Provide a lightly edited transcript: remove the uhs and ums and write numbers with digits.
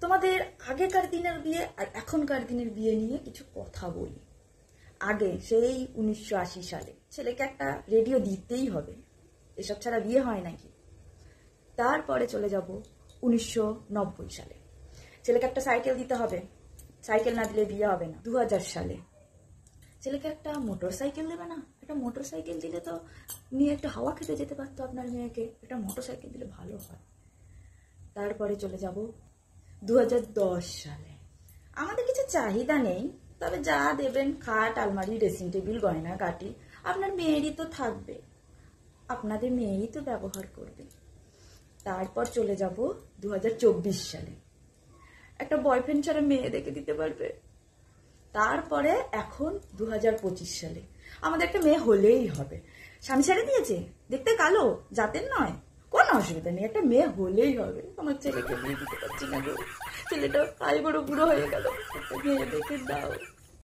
তোমাদের আগেকার দিনের বিয়ে আর এখনকার দিনের বিয়ে নিয়ে কিছু কথা বলি। আগে সেই 1980 সালে ছেলেকে একটা রেডিও দিতেই হবে, এসব ছাড়া বিয়ে হয় নাকি। তারপরে চলে যাব 1990 সালে, ছেলেকে একটা সাইকেল দিতে হবে, সাইকেল না দিলে বিয়ে হবে না। 2000 সালে ছেলেকে একটা মোটর সাইকেল দেবে না, একটা মোটর সাইকেল দিলে তো নিয়ে একটা হাওয়া খেতে যেতে পারতো আপনার মেয়েকে, একটা মোটর সাইকেল দিলে ভালো হয়। তারপরে চলে যাব 2010 সালে, আমাদের কিছু চাহিদা নেই, তবে যা দেবেন খাট, আলমারি, ড্রেসিং টেবিল, গয়না গাটি আপনার মেয়েরই তো থাকবে, আপনাদের মেয়েই তো ব্যবহার করবে। তারপর চলে যাব 2024 সালে, একটা বয়ফ্রেন্ড ছাড়া মেয়ে দেখে দিতে পারবে। তারপরে এখন 2025 সালে, আমাদের একটা মেয়ে হলেই হবে। স্বামী ছেড়ে দিয়েছে, দেখতে কালো, জাতের নয়, কোনো অসুবিধা নেই, একটা মেয়ে হলেই হবে। আমার ছেলেকে বিয়ে দিতে পারছি না গো, ছেলেটা কাল বড় বুড়ো হয়ে গেল, একটা মেয়ে দেখে দাও।